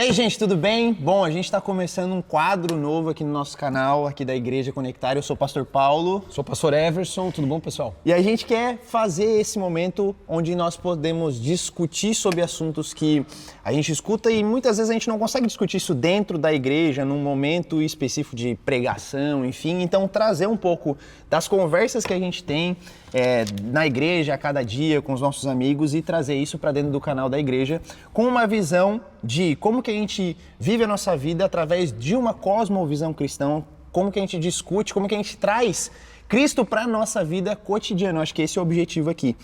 aí, gente, tudo bem? Bom, a gente está começando um quadro novo aqui no nosso canal, aqui da Igreja Conectar. Eu sou o pastor Paulo. Sou o pastor Everson, tudo bom, pessoal? E a gente quer fazer esse momento onde nós podemos discutir sobre assuntos que a gente escuta e muitas vezes a gente não consegue discutir isso dentro da igreja, num momento específico de pregação, enfim. Então, trazer um pouco das conversas que a gente tem na igreja, a cada dia, com os nossos amigos e trazer isso para dentro do canal da igreja com uma visão de como que a gente vive a nossa vida através de uma cosmovisão cristã, como que a gente discute, como que a gente traz Cristo para a nossa vida cotidiana. Acho que esse é o objetivo aqui.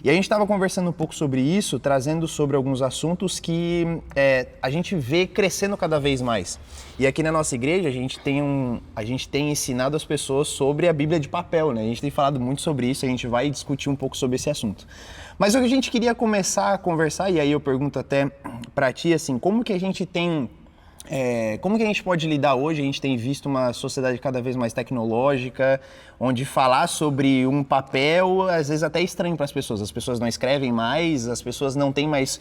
E a gente estava conversando um pouco sobre isso, trazendo sobre alguns assuntos que a gente vê crescendo cada vez mais. E aqui na nossa igreja a gente tem ensinado as pessoas sobre a Bíblia de papel, né? A gente tem falado muito sobre isso, a gente vai discutir um pouco sobre esse assunto. Mas o que a gente queria começar a conversar, e aí eu pergunto até para ti, assim, como que a gente pode lidar hoje? A gente tem visto uma sociedade cada vez mais tecnológica, onde falar sobre um papel, às vezes até é estranho para as pessoas não escrevem mais, as pessoas não têm mais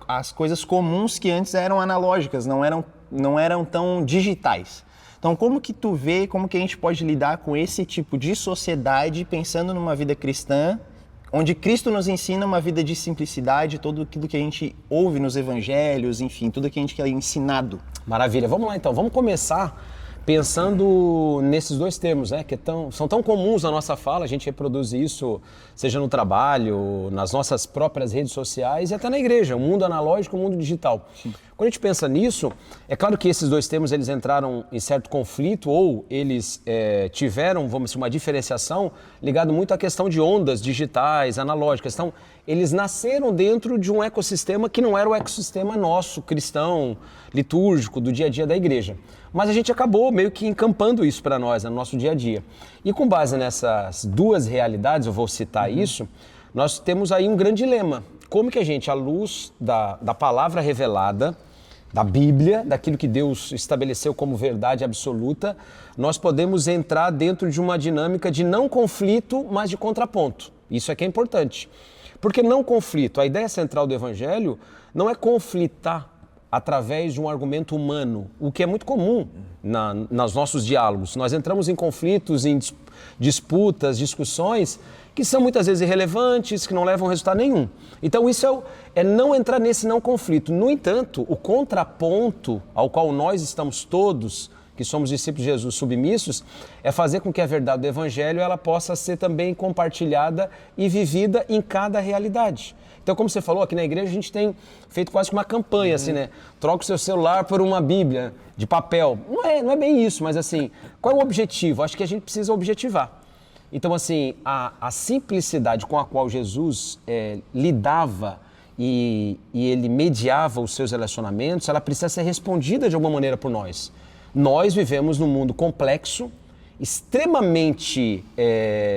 as coisas comuns que antes eram analógicas, não eram tão digitais. Então, como que tu vê, como que a gente pode lidar com esse tipo de sociedade, pensando numa vida cristã, onde Cristo nos ensina uma vida de simplicidade, tudo aquilo que a gente ouve nos evangelhos, enfim, tudo que a gente quer ensinado. Maravilha, vamos lá então, vamos começar pensando nesses dois termos, né, que são tão comuns na nossa fala, a gente reproduz isso, seja no trabalho, nas nossas próprias redes sociais e até na igreja, o mundo analógico e o mundo digital. Sim. Quando a gente pensa nisso, é claro que esses dois termos eles entraram em certo conflito ou eles tiveram, vamos dizer, uma diferenciação ligado muito à questão de ondas digitais, analógicas. Então, eles nasceram dentro de um ecossistema que não era o ecossistema nosso, cristão, litúrgico, do dia a dia da igreja. Mas a gente acabou meio que encampando isso para nós, no nosso dia a dia. E com base nessas duas realidades, eu vou citar isso, nós temos aí um grande dilema. Como que a gente, à luz da palavra revelada, da Bíblia, daquilo que Deus estabeleceu como verdade absoluta, nós podemos entrar dentro de uma dinâmica de não conflito, mas de contraponto. Isso é que é importante. Porque não conflito, a ideia central do Evangelho não é conflitar através de um argumento humano, o que é muito comum nos nossos diálogos. Nós entramos em conflitos, em disputas, discussões que são muitas vezes irrelevantes, que não levam a resultado nenhum. Então isso é não entrar nesse não conflito. No entanto, o contraponto ao qual nós estamos todos, que somos discípulos de Jesus submissos, é fazer com que a verdade do Evangelho ela possa ser também compartilhada e vivida em cada realidade. Então, como você falou, aqui na igreja a gente tem feito quase que uma campanha, assim, né? Troca o seu celular por uma Bíblia de papel. Não é bem isso, mas assim, qual é o objetivo? Acho que a gente precisa objetivar. Então, assim, a simplicidade com a qual Jesus lidava e ele mediava os seus relacionamentos, ela precisa ser respondida de alguma maneira por nós. Nós vivemos num mundo complexo, extremamente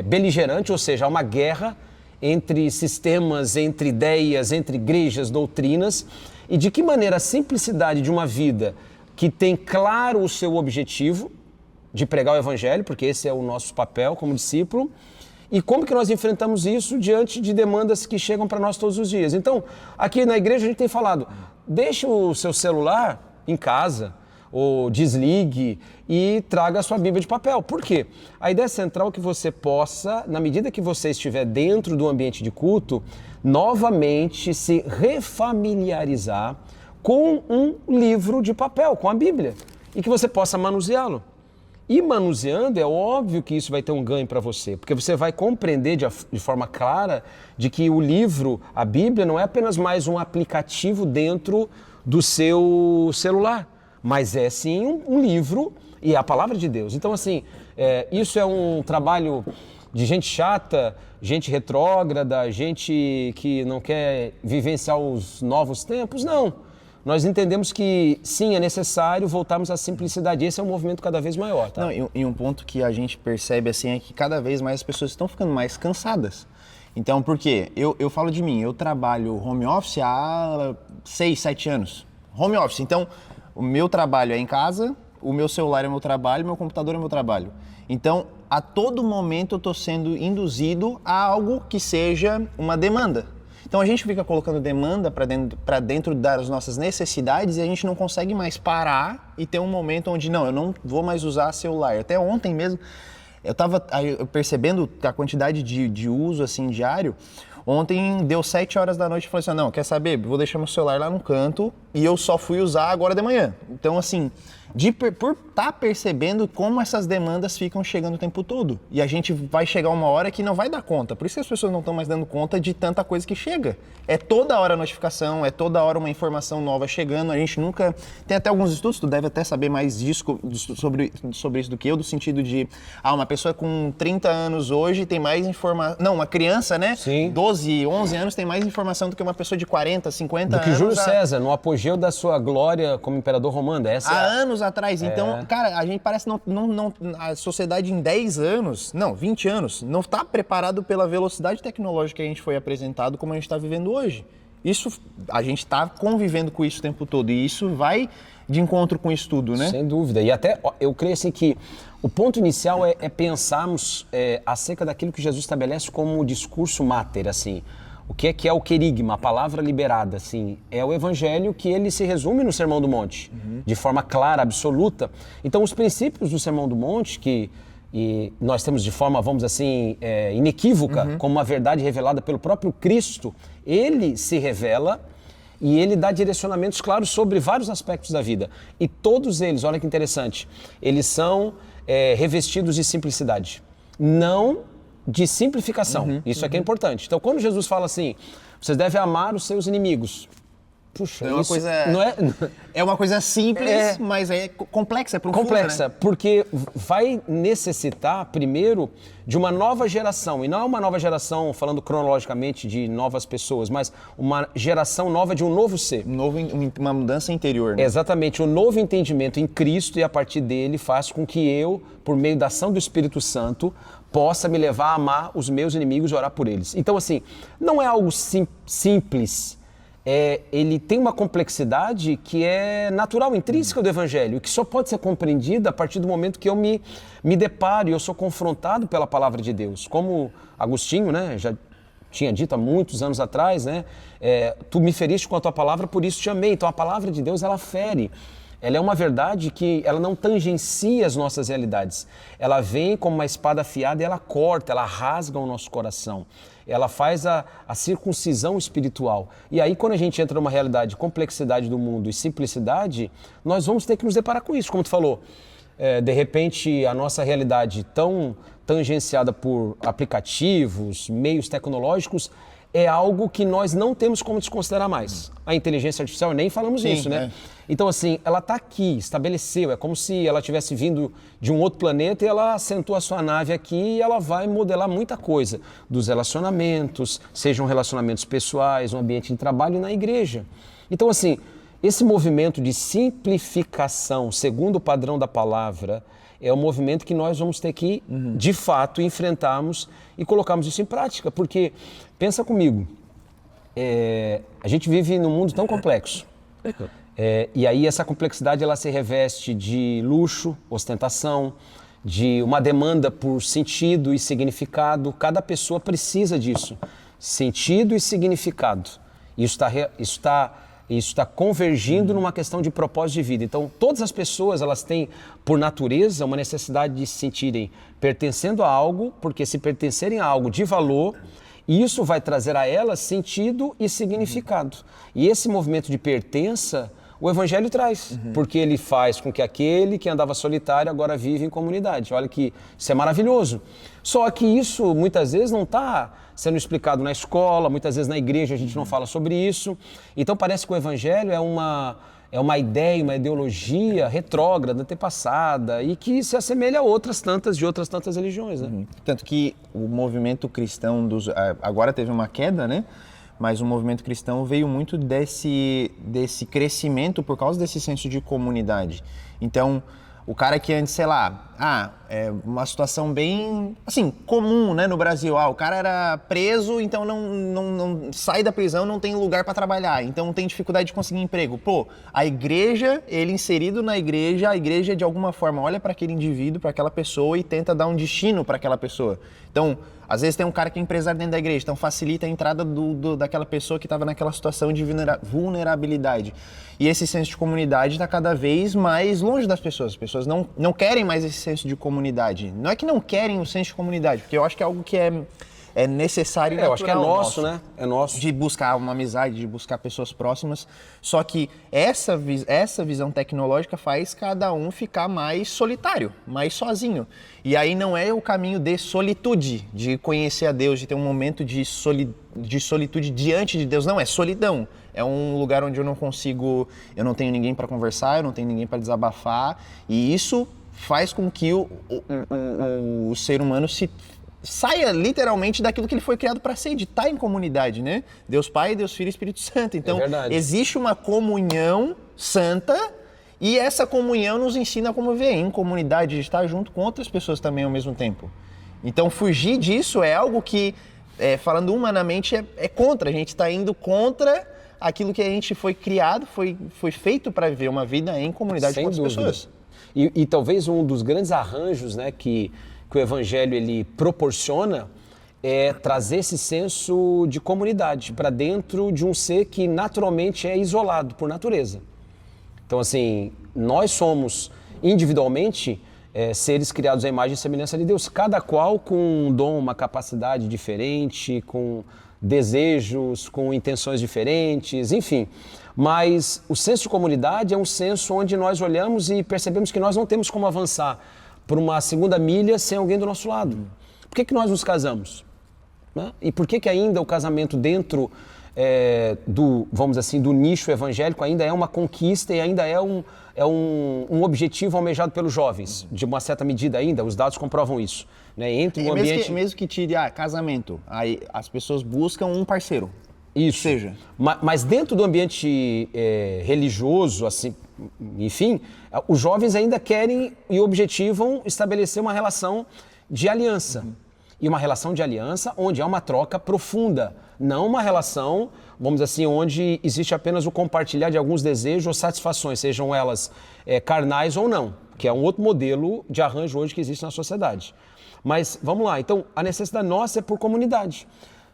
beligerante, ou seja, há uma guerra entre sistemas, entre ideias, entre igrejas, doutrinas, e de que maneira a simplicidade de uma vida que tem claro o seu objetivo, de pregar o Evangelho, porque esse é o nosso papel como discípulo, e como que nós enfrentamos isso diante de demandas que chegam para nós todos os dias. Então, aqui na igreja a gente tem falado, deixe o seu celular em casa, ou desligue e traga a sua Bíblia de papel. Por quê? A ideia central é que você possa, na medida que você estiver dentro do ambiente de culto, novamente se refamiliarizar com um livro de papel, com a Bíblia, e que você possa manuseá-lo. E manuseando, é óbvio que isso vai ter um ganho para você, porque você vai compreender de forma clara de que o livro, a Bíblia, não é apenas mais um aplicativo dentro do seu celular, mas é sim um livro e é a palavra de Deus. Então, assim, isso é um trabalho de gente chata, gente retrógrada, gente que não quer vivenciar os novos tempos? Não. Nós entendemos que, sim, é necessário voltarmos à simplicidade. Esse é um movimento cada vez maior, tá? Não, e um ponto que a gente percebe, assim, é que cada vez mais as pessoas estão ficando mais cansadas. Então, por quê? Eu falo de mim, eu trabalho home office há 6, 7 anos. Home office, então, o meu trabalho é em casa, o meu celular é meu trabalho, meu computador é meu trabalho. Então, a todo momento eu estou sendo induzido a algo que seja uma demanda. Então a gente fica colocando demanda para dentro das nossas necessidades e a gente não consegue mais parar e ter um momento onde, não, eu não vou mais usar celular. Até ontem mesmo, eu estava percebendo a quantidade de uso assim, diário. Ontem deu 7 horas da noite e falei assim, não, quer saber? Vou deixar meu celular lá no canto e eu só fui usar agora de manhã. Então, assim, por estar percebendo como essas demandas ficam chegando o tempo todo. E a gente vai chegar uma hora que não vai dar conta. Por isso que as pessoas não estão mais dando conta de tanta coisa que chega. É toda hora notificação, é toda hora uma informação nova chegando. A gente nunca... Tem até alguns estudos, tu deve até saber mais disso, sobre isso do que eu, do sentido de... uma pessoa com 30 anos hoje tem mais informação... Não, uma criança, né? Sim. 12, 11 anos tem mais informação do que uma pessoa de 40, 50 anos. Do que Júlio César, no apogeu da sua glória como imperador romano. Há anos atrás. Então, cara, a gente parece não a sociedade em 10 anos, não, 20 anos, não está preparado pela velocidade tecnológica que a gente foi apresentado como a gente está vivendo hoje. Isso, a gente está convivendo com isso o tempo todo e isso vai de encontro com isso tudo, né? Sem dúvida. E até, eu creio assim que o ponto inicial é pensarmos acerca daquilo que Jesus estabelece como o discurso máter, assim. O que é o querigma, a palavra liberada, assim, é o evangelho que ele se resume no Sermão do Monte, de forma clara, absoluta. Então, os princípios do Sermão do Monte, que nós temos de forma, vamos assim, inequívoca, como uma verdade revelada pelo próprio Cristo, ele se revela e ele dá direcionamentos claros sobre vários aspectos da vida. E todos eles, olha que interessante, eles são revestidos de simplicidade. Não de simplificação. Isso aqui é importante. Então, quando Jesus fala assim, vocês devem amar os seus inimigos. Puxa, é uma coisa, não é... é uma coisa simples, mas é complexa, é profunda, complexa, né? Porque vai necessitar, primeiro, de uma nova geração. E não é uma nova geração, falando cronologicamente de novas pessoas, mas uma geração nova de um novo ser. Uma mudança interior, né? Exatamente, um novo entendimento em Cristo e a partir dele faz com que eu, por meio da ação do Espírito Santo, possa me levar a amar os meus inimigos e orar por eles. Então, assim, não é algo simples. Ele tem uma complexidade que é natural, intrínseca do Evangelho, que só pode ser compreendida a partir do momento que eu me deparo e eu sou confrontado pela Palavra de Deus. Como Agostinho, né, já tinha dito há muitos anos atrás, né, tu me feriste com a tua palavra, por isso te amei. Então a Palavra de Deus, ela fere. Ela é uma verdade que ela não tangencia as nossas realidades. Ela vem como uma espada afiada e ela corta, ela rasga o nosso coração. Ela faz a circuncisão espiritual. E aí, quando a gente entra numa realidade de complexidade do mundo e simplicidade, nós vamos ter que nos deparar com isso. Como tu falou, de repente, a nossa realidade tão tangenciada por aplicativos, meios tecnológicos, é algo que nós não temos como desconsiderar mais. A inteligência artificial, nem falamos nisso, né? Então, assim, ela está aqui, estabeleceu, é como se ela tivesse vindo de um outro planeta e ela assentou a sua nave aqui e ela vai modelar muita coisa dos relacionamentos, sejam relacionamentos pessoais, no ambiente de trabalho e na igreja. Então, assim, esse movimento de simplificação, segundo o padrão da palavra, é um movimento que nós vamos ter que, de fato, enfrentarmos e colocarmos isso em prática. Porque, pensa comigo, a gente vive num mundo tão complexo. E aí essa complexidade ela se reveste de luxo, ostentação, de uma demanda por sentido e significado. Cada pessoa precisa disso, sentido e significado. Isso está convergindo numa questão de propósito de vida. Então, todas as pessoas, elas têm, por natureza, uma necessidade de se sentirem pertencendo a algo, porque se pertencerem a algo de valor, isso vai trazer a elas sentido e significado. E esse movimento de pertença, o Evangelho traz, porque ele faz com que aquele que andava solitário agora vive em comunidade. Olha que isso é maravilhoso. Só que isso, muitas vezes, não está sendo explicado na escola, muitas vezes na igreja a gente não fala sobre isso. Então parece que o Evangelho é uma ideia, uma ideologia retrógrada, antepassada e que se assemelha a outras tantas religiões, né? Tanto que o movimento cristão, agora teve uma queda, né? Mas o movimento cristão veio muito desse crescimento por causa desse senso de comunidade. Então, o cara que antes, sei lá, é uma situação bem, assim, comum, né, no Brasil. O cara era preso, então não sai da prisão, não tem lugar para trabalhar, então tem dificuldade de conseguir emprego. Pô, a igreja, ele inserido na igreja, a igreja de alguma forma olha para aquele indivíduo, para aquela pessoa e tenta dar um destino para aquela pessoa. Então, Às vezes tem um cara que é empresário dentro da igreja, então facilita a entrada daquela pessoa que estava naquela situação de vulnerabilidade. E esse senso de comunidade está cada vez mais longe das pessoas. As pessoas não querem mais esse senso de comunidade. Não é que não querem o senso de comunidade, porque eu acho que é algo que é necessário e natural. Eu acho que é nosso, né? É nosso. De buscar uma amizade, de buscar pessoas próximas. Só que essa visão tecnológica faz cada um ficar mais solitário, mais sozinho. E aí não é o caminho de solitude, de conhecer a Deus, de ter um momento de solitude diante de Deus. Não, é solidão. É um lugar onde eu não tenho ninguém para conversar, eu não tenho ninguém para desabafar. E isso faz com que o ser humano saia literalmente daquilo que ele foi criado para ser, de estar em comunidade, né? Deus Pai, Deus Filho e Espírito Santo. Então, existe uma comunhão santa e essa comunhão nos ensina como viver em comunidade, de estar junto com outras pessoas também ao mesmo tempo. Então, fugir disso é algo que, falando humanamente, é contra. A gente está indo contra aquilo que a gente foi criado, foi feito para viver uma vida em comunidade com outras pessoas. E talvez um dos grandes arranjos, né, que o Evangelho ele proporciona é trazer esse senso de comunidade para dentro de um ser que naturalmente é isolado por natureza. Então, assim, nós somos individualmente seres criados à imagem e semelhança de Deus, cada qual com um dom, uma capacidade diferente, com desejos, com intenções diferentes, enfim. Mas o senso de comunidade é um senso onde nós olhamos e percebemos que nós não temos como avançar por uma segunda milha sem alguém do nosso lado. Por que nós nos casamos? Né? E por que ainda o casamento dentro vamos dizer assim, do nicho evangélico ainda é uma conquista e ainda é um objetivo almejado pelos jovens, de uma certa medida ainda, os dados comprovam isso. Né? Entre o ambiente... mesmo que tire casamento, aí as pessoas buscam um parceiro. Isso. Seja. Mas dentro do ambiente religioso, assim, enfim, os jovens ainda querem e objetivam estabelecer uma relação de aliança. E uma relação de aliança onde há uma troca profunda, não uma relação, vamos dizer assim, onde existe apenas o compartilhar de alguns desejos ou satisfações, sejam elas carnais ou não, que é um outro modelo de arranjo hoje que existe na sociedade. Mas vamos lá, então a necessidade nossa é por comunidade.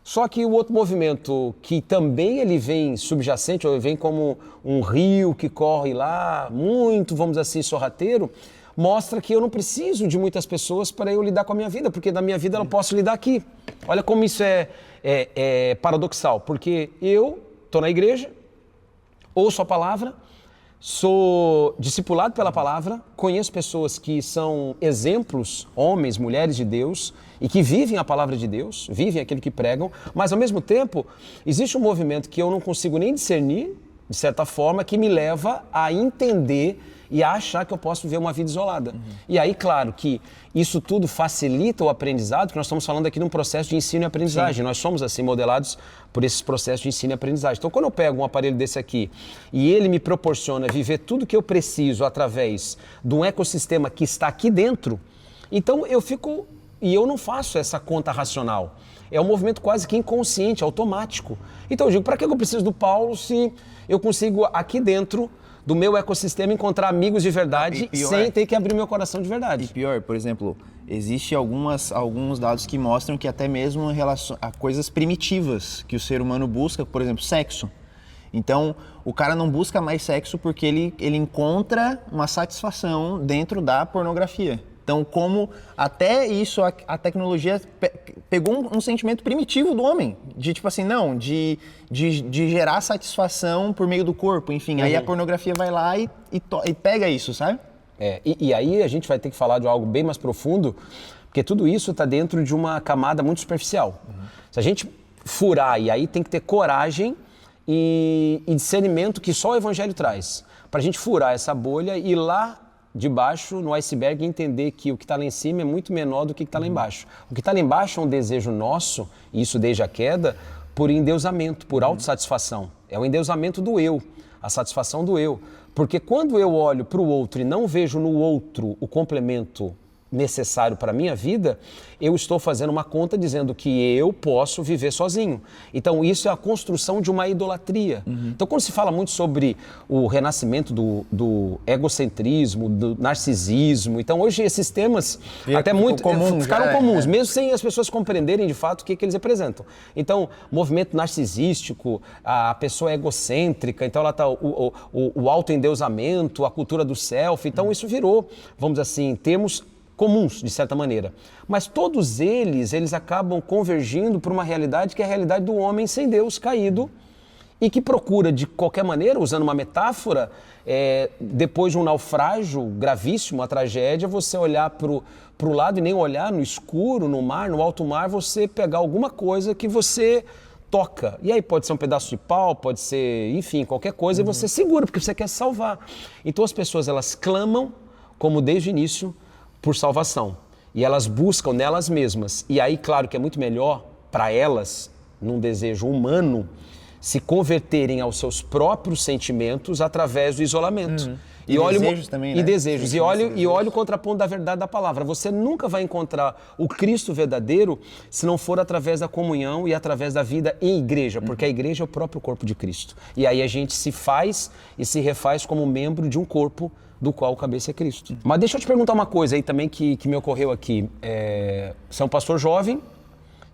Só que o outro movimento que também ele vem subjacente, ou vem como um rio que corre lá, muito, vamos dizer assim, sorrateiro, mostra que eu não preciso de muitas pessoas para eu lidar com a minha vida, porque da minha vida eu posso lidar aqui. Olha como isso é paradoxal, porque eu estou na igreja, ouço a palavra, sou discipulado pela palavra, conheço pessoas que são exemplos, homens, mulheres de Deus, e que vivem a palavra de Deus, vivem aquilo que pregam, mas ao mesmo tempo existe um movimento que eu não consigo nem discernir, de certa forma, que me leva a entender e a achar que eu posso viver uma vida isolada. E aí, claro, que isso tudo facilita o aprendizado, porque nós estamos falando aqui de um processo de ensino e aprendizagem. Sim. Nós somos, assim, modelados por esses processos de ensino e aprendizagem. Então, quando eu pego um aparelho desse aqui e ele me proporciona viver tudo que eu preciso através de um ecossistema que está aqui dentro, então eu fico... E eu não faço essa conta racional. É um movimento quase que inconsciente, automático. Então eu digo, para que eu preciso do Paulo se eu consigo aqui dentro do meu ecossistema encontrar amigos de verdade sem ter que abrir meu coração de verdade? E pior, por exemplo, existem alguns dados que mostram que até mesmo em relação a coisas primitivas que o ser humano busca, por exemplo, sexo. Então, o cara não busca mais sexo porque ele encontra uma satisfação dentro da pornografia. Então, como até isso, a tecnologia pegou um sentimento primitivo do homem, de tipo assim, não, de gerar satisfação por meio do corpo, enfim. Aí a pornografia vai lá e pega isso, sabe? E aí a gente vai ter que falar de algo bem mais profundo, porque tudo isso está dentro de uma camada muito superficial. Se a gente furar, e aí tem que ter coragem e discernimento que só o Evangelho traz, para a gente furar essa bolha e ir lá de baixo no iceberg e entender que o que está lá em cima é muito menor do que está lá embaixo. O que está lá embaixo é um desejo nosso, e isso desde a queda, por endeusamento, por autossatisfação. É o endeusamento do eu, a satisfação do eu. Porque quando eu olho para o outro e não vejo no outro o complemento necessário para a minha vida, eu estou fazendo uma conta dizendo que eu posso viver sozinho. Então isso é a construção de uma idolatria. Então quando se fala muito sobre o renascimento do egocentrismo, do narcisismo, então hoje esses temas até muito ficaram comuns, mesmo sem as pessoas compreenderem de fato o que eles representam. Então, movimento narcisístico, a pessoa é egocêntrica, então ela está o autoendeusamento, a cultura do self, então isso virou, vamos dizer assim, termos comuns, de certa maneira. Mas todos eles acabam convergindo para uma realidade que é a realidade do homem sem Deus, caído, e que procura, de qualquer maneira, usando uma metáfora, depois de um naufrágio gravíssimo, uma tragédia, você olhar para o lado e nem olhar no escuro, no mar, no alto mar, você pegar alguma coisa que você toca. E aí pode ser um pedaço de pau, pode ser, enfim, qualquer coisa, e você segura, porque você quer se salvar. Então as pessoas, elas clamam, como desde o início, por salvação. E elas buscam nelas mesmas. E aí, claro que é muito melhor para elas, num desejo humano, se converterem aos seus próprios sentimentos através do isolamento. E desejos também, né? E desejos. E olha o contraponto da verdade da palavra. Você nunca vai encontrar o Cristo verdadeiro se não for através da comunhão e através da vida em igreja, porque a igreja é o próprio corpo de Cristo. E aí a gente se faz e se refaz como membro de um corpo do qual o cabeça é Cristo. Mas deixa eu te perguntar uma coisa aí também que me ocorreu aqui. Você é um pastor jovem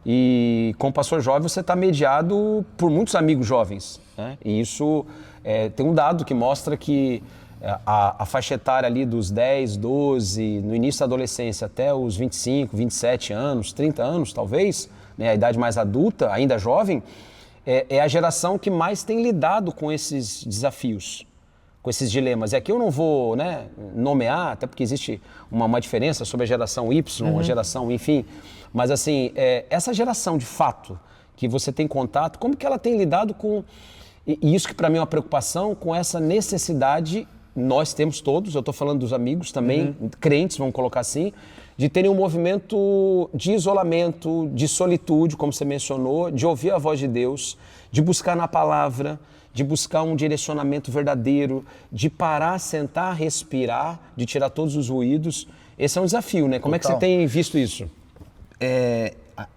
e com o pastor jovem você está mediado por muitos amigos jovens, né? E isso tem um dado que mostra que a faixa etária ali dos 10, 12, no início da adolescência até os 25, 27 anos, 30 anos talvez, né, a idade mais adulta, ainda jovem, é a geração que mais tem lidado com esses desafios, com esses dilemas. E aqui eu não vou, né, nomear, até porque existe uma diferença sobre a geração Y, a geração, enfim. Mas assim, essa geração de fato que você tem contato, como que ela tem lidado com, e isso que para mim é uma preocupação, com essa necessidade, nós temos todos, eu estou falando dos amigos também, crentes, vamos colocar assim, de terem um movimento de isolamento, de solitude, como você mencionou, de ouvir a voz de Deus, de buscar na palavra, de buscar um direcionamento verdadeiro, de parar, sentar, respirar, de tirar todos os ruídos. Esse é um desafio, né? Como é que você tem visto isso?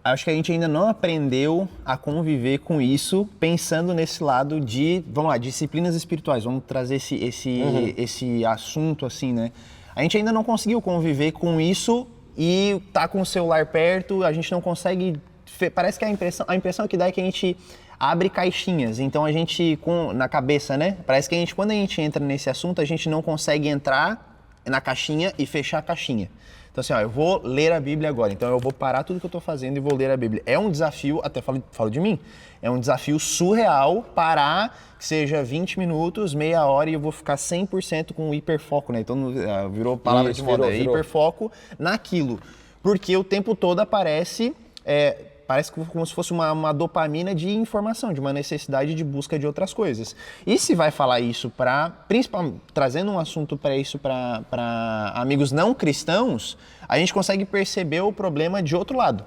Acho que a gente ainda não aprendeu a conviver com isso, pensando nesse lado de, vamos lá, disciplinas espirituais. Vamos trazer esse assunto assim, né? A gente ainda não conseguiu conviver com isso e tá com o celular perto, a gente não consegue... Parece que a impressão que dá é que a gente abre caixinhas, então a gente, na cabeça, né? Parece que quando a gente entra nesse assunto, a gente não consegue entrar na caixinha e fechar a caixinha. Então assim, eu vou ler a Bíblia agora, então eu vou parar tudo que eu estou fazendo e vou ler a Bíblia. É um desafio, até falo de mim, é um desafio surreal parar, que seja 20 minutos, meia hora e eu vou ficar 100% com hiperfoco, né? Então virou palavra de moda, virou hiperfoco naquilo. Porque o tempo todo aparece como se fosse uma dopamina de informação, de uma necessidade de busca de outras coisas. E se vai falar isso principalmente trazendo um assunto para isso para amigos não cristãos, a gente consegue perceber o problema de outro lado.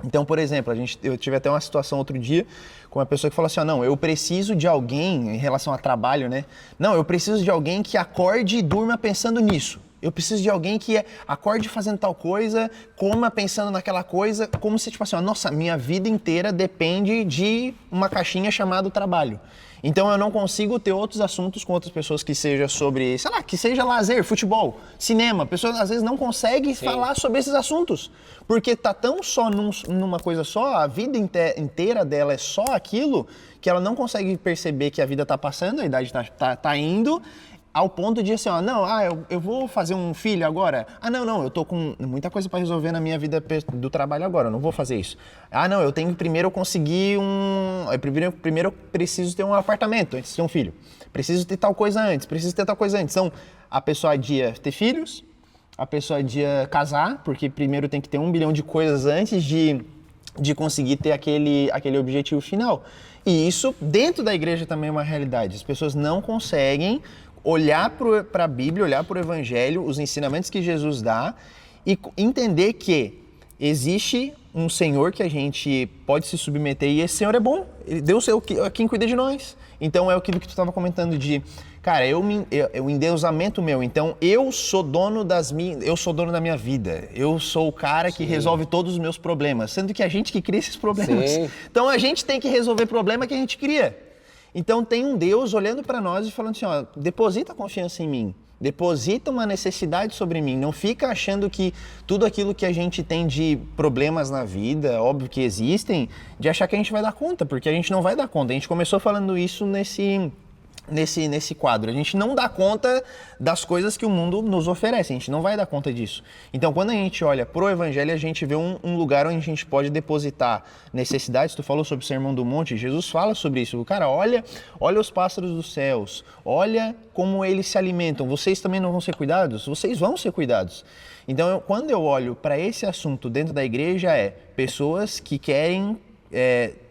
Então, por exemplo, eu tive até uma situação outro dia com uma pessoa que falou assim, não, eu preciso de alguém, em relação a trabalho, né? Não, eu preciso de alguém que acorde e durma pensando nisso. Eu preciso de alguém que acorde fazendo tal coisa, coma pensando naquela coisa, como se, tipo assim, nossa, minha vida inteira depende de uma caixinha chamada trabalho. Então eu não consigo ter outros assuntos com outras pessoas que seja sobre, sei lá, que seja lazer, futebol, cinema. Pessoas às vezes não conseguem falar sobre esses assuntos, porque tá tão só numa coisa só, a vida inteira dela é só aquilo, que ela não consegue perceber que a vida tá passando, a idade tá indo, ao ponto de assim, eu vou fazer um filho agora. Não, eu tô com muita coisa para resolver na minha vida do trabalho agora, eu não vou fazer isso. Não, eu tenho que primeiro conseguir primeiro eu preciso ter um apartamento antes de ter um filho. Preciso ter tal coisa antes. Então, a pessoa adia ter filhos, a pessoa adia casar, porque primeiro tem que ter 1 bilhão de coisas antes de conseguir ter aquele objetivo final. E isso, dentro da igreja, também é uma realidade. As pessoas não conseguem olhar para a Bíblia, olhar para o Evangelho, os ensinamentos que Jesus dá e entender que existe um Senhor que a gente pode se submeter e esse Senhor é bom. Deus é quem cuida de nós. Então é aquilo que tu estava comentando cara, o endeusamento meu, então eu sou dono da minha vida, eu sou o cara que resolve todos os meus problemas, sendo que a gente que cria esses problemas. Sim. Então a gente tem que resolver problema que a gente cria. Então tem um Deus olhando para nós e falando assim, ó, deposita confiança em mim. Deposita uma necessidade sobre mim, não fica achando que tudo aquilo que a gente tem de problemas na vida, óbvio que existem, de achar que a gente vai dar conta, porque a gente não vai dar conta. A gente começou falando isso nesse quadro. A gente não dá conta das coisas que o mundo nos oferece, a gente não vai dar conta disso. Então, quando a gente olha pro Evangelho, a gente vê um lugar onde a gente pode depositar necessidades. Tu falou sobre o Sermão do Monte, Jesus fala sobre isso. Cara, olha os pássaros dos céus, olha como eles se alimentam. Vocês também não vão ser cuidados? Vocês vão ser cuidados. Então, quando eu olho para esse assunto dentro da igreja, pessoas que querem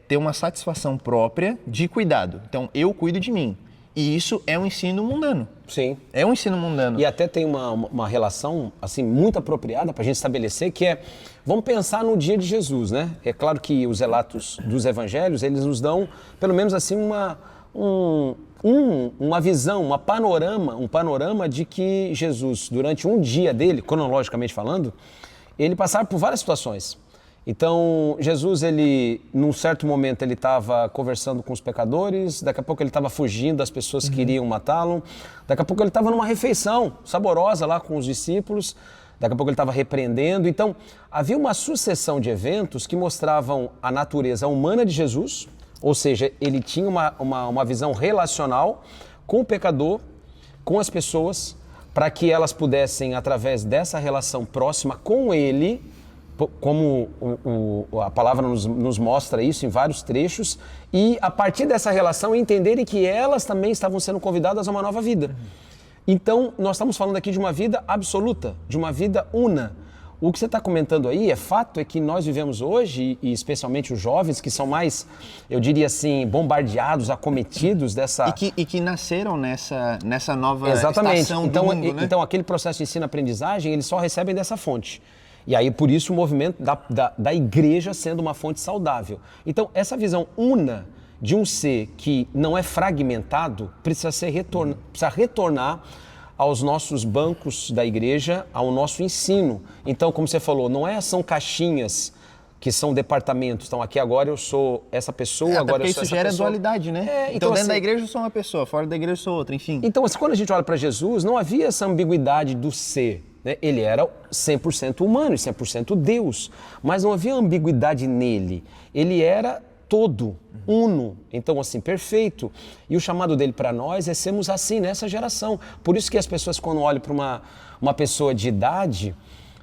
ter uma satisfação própria de cuidado. Então, eu cuido de mim. E isso é um ensino mundano. Sim. É um ensino mundano. E até tem uma relação assim muito apropriada para a gente estabelecer, que é, vamos pensar no dia de Jesus, né? É claro que os relatos dos evangelhos, eles nos dão, pelo menos assim, uma visão, um panorama de que Jesus, durante um dia dele, cronologicamente falando, ele passava por várias situações. Então, Jesus, num certo momento, ele estava conversando com os pecadores, daqui a pouco ele estava fugindo das pessoas que queriam matá-lo, daqui a pouco ele estava numa refeição saborosa lá com os discípulos, daqui a pouco ele estava repreendendo. Então, havia uma sucessão de eventos que mostravam a natureza humana de Jesus, ou seja, ele tinha uma visão relacional com o pecador, com as pessoas, para que elas pudessem, através dessa relação próxima com ele, como a palavra nos mostra isso em vários trechos, e a partir dessa relação entenderem que elas também estavam sendo convidadas a uma nova vida. Então, nós estamos falando aqui de uma vida absoluta, de uma vida una. O que você está comentando aí, fato é que nós vivemos hoje, e especialmente os jovens, que são mais, eu diria assim, bombardeados, acometidos dessa... E que nasceram nessa nova Exatamente. estação do mundo, né? Então, aquele processo de ensino-aprendizagem, eles só recebem dessa fonte. E aí, por isso, o movimento da igreja sendo uma fonte saudável. Então, essa visão una de um ser que não é fragmentado precisa retornar aos nossos bancos da igreja, ao nosso ensino. Então, como você falou, são caixinhas que são departamentos. Então, aqui agora eu sou essa pessoa, agora eu sou essa pessoa. Isso gera dualidade, né? Então, dentro da igreja eu sou uma pessoa, fora da igreja eu sou outra, enfim. Então, assim, quando a gente olha para Jesus, não havia essa ambiguidade do ser. Ele era 100% humano e 100% Deus, mas não havia ambiguidade nele. Ele era todo, uno, então assim, perfeito. E o chamado dele para nós é sermos assim nessa geração. Por isso que as pessoas, quando olham para uma pessoa de idade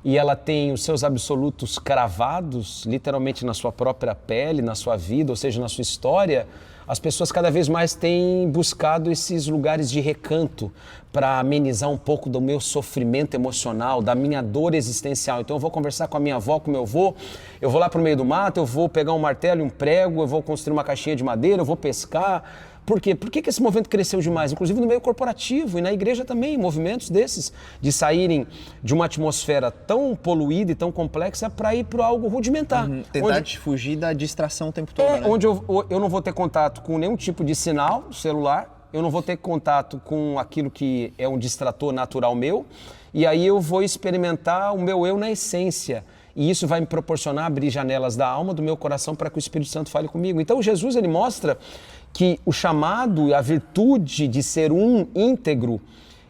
e ela tem os seus absolutos cravados, literalmente na sua própria pele, na sua vida, ou seja, na sua história, as pessoas cada vez mais têm buscado esses lugares de recanto para amenizar um pouco do meu sofrimento emocional, da minha dor existencial. Então eu vou conversar com a minha avó, com o meu avô, eu vou lá para o meio do mato, eu vou pegar um martelo e um prego, eu vou construir uma caixinha de madeira, eu vou pescar. Por quê? Por que esse movimento cresceu demais? Inclusive no meio corporativo e na igreja também, movimentos desses, de saírem de uma atmosfera tão poluída e tão complexa para ir para algo rudimentar. Tentar fugir da distração o tempo todo, né? Onde eu não vou ter contato com nenhum tipo de sinal celular, eu não vou ter contato com aquilo que é um distrator natural meu, e aí eu vou experimentar o meu eu na essência. E isso vai me proporcionar abrir janelas da alma, do meu coração, para que o Espírito Santo fale comigo. Então Jesus, ele mostra que o chamado e a virtude de ser um íntegro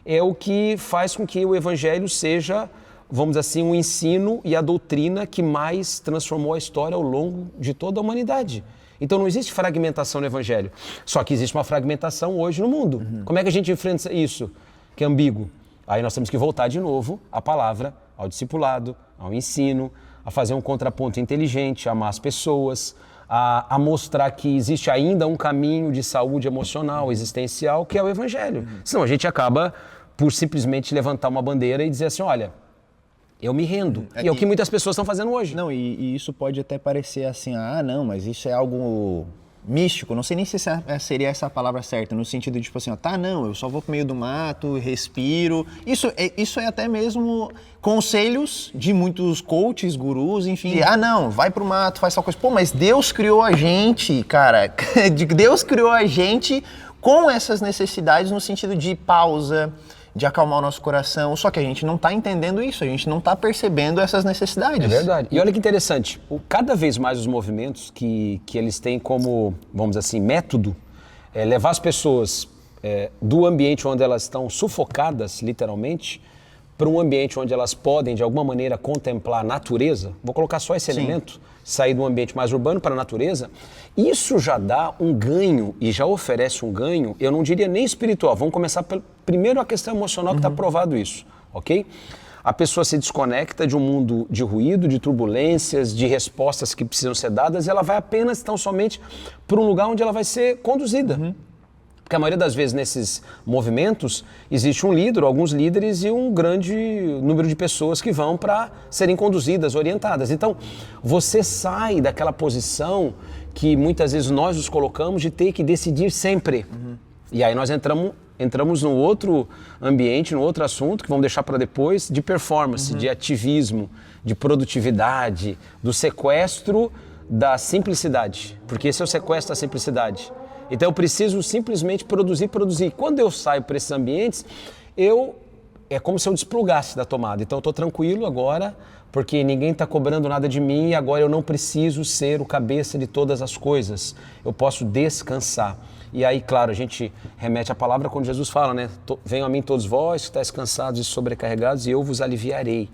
é o que faz com que o Evangelho seja, vamos dizer assim, um ensino e a doutrina que mais transformou a história ao longo de toda a humanidade. Então não existe fragmentação no Evangelho, só que existe uma fragmentação hoje no mundo. Como é que a gente enfrenta isso, que é ambíguo? Aí nós temos que voltar de novo à palavra, ao discipulado, ao ensino, a fazer um contraponto inteligente, a amar as pessoas, a mostrar que existe ainda um caminho de saúde emocional, existencial, que é o Evangelho. Senão a gente acaba por simplesmente levantar uma bandeira e dizer assim, olha, eu me rendo. E é o que muitas pessoas estão fazendo hoje. Não, e isso pode até parecer assim, não, mas isso é algo místico, não sei nem se seria essa a palavra certa, no sentido de tipo assim, não, eu só vou pro meio do mato, respiro. Isso é até mesmo conselhos de muitos coaches, gurus, enfim. Não, vai pro mato, faz tal coisa. Pô, mas Deus criou a gente, cara. Deus criou a gente com essas necessidades no sentido de pausa, de acalmar o nosso coração, só que a gente não está entendendo isso, a gente não está percebendo essas necessidades. É verdade. E olha que interessante, cada vez mais os movimentos que eles têm como, vamos dizer assim, método, levar as pessoas do ambiente onde elas estão sufocadas, literalmente, para um ambiente onde elas podem, de alguma maneira, contemplar a natureza. Vou colocar só esse elemento, sair do ambiente mais urbano para a natureza. Isso já dá um ganho e já oferece um ganho, eu não diria nem espiritual. Vamos começar primeiro a questão emocional, que está provado isso, ok? A pessoa se desconecta de um mundo de ruído, de turbulências, de respostas que precisam ser dadas, e ela vai apenas, tão somente, para um lugar onde ela vai ser conduzida. Porque a maioria das vezes nesses movimentos existe um líder, alguns líderes e um grande número de pessoas que vão para serem conduzidas, orientadas. Então, você sai daquela posição que muitas vezes nós nos colocamos de ter que decidir sempre. E aí nós entramos num outro ambiente, num outro assunto, que vamos deixar para depois, de performance, de ativismo, de produtividade, do sequestro da simplicidade. Porque esse é o sequestro da simplicidade. Então eu preciso simplesmente produzir. Quando eu saio para esses ambientes, é como se eu desplugasse da tomada. Então eu estou tranquilo agora, porque ninguém está cobrando nada de mim e agora eu não preciso ser o cabeça de todas as coisas. Eu posso descansar. E aí, claro, a gente remete à palavra quando Jesus fala, né? Venham a mim todos vós que estáis cansados e sobrecarregados e eu vos aliviarei.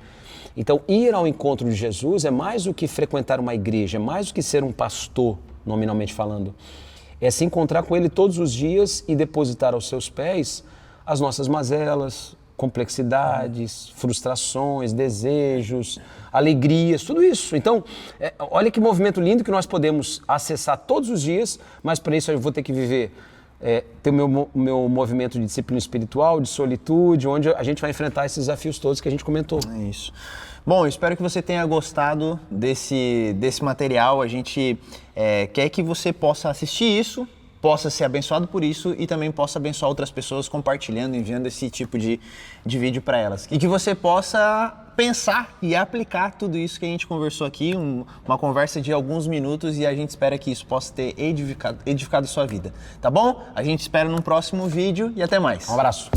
Então ir ao encontro de Jesus é mais do que frequentar uma igreja, é mais do que ser um pastor, nominalmente falando. É se encontrar com Ele todos os dias e depositar aos seus pés as nossas mazelas, complexidades, frustrações, desejos, alegrias, tudo isso. Então, olha que movimento lindo que nós podemos acessar todos os dias, mas para isso eu vou ter que viver, ter o meu movimento de disciplina espiritual, de solitude, onde a gente vai enfrentar esses desafios todos que a gente comentou. É isso. Bom, eu espero que você tenha gostado desse material. A gente quer que você possa assistir isso, possa ser abençoado por isso e também possa abençoar outras pessoas compartilhando, enviando esse tipo de vídeo para elas. E que você possa pensar e aplicar tudo isso que a gente conversou aqui, uma conversa de alguns minutos, e a gente espera que isso possa ter edificado sua vida. Tá bom? A gente espera num próximo vídeo e até mais. Um abraço.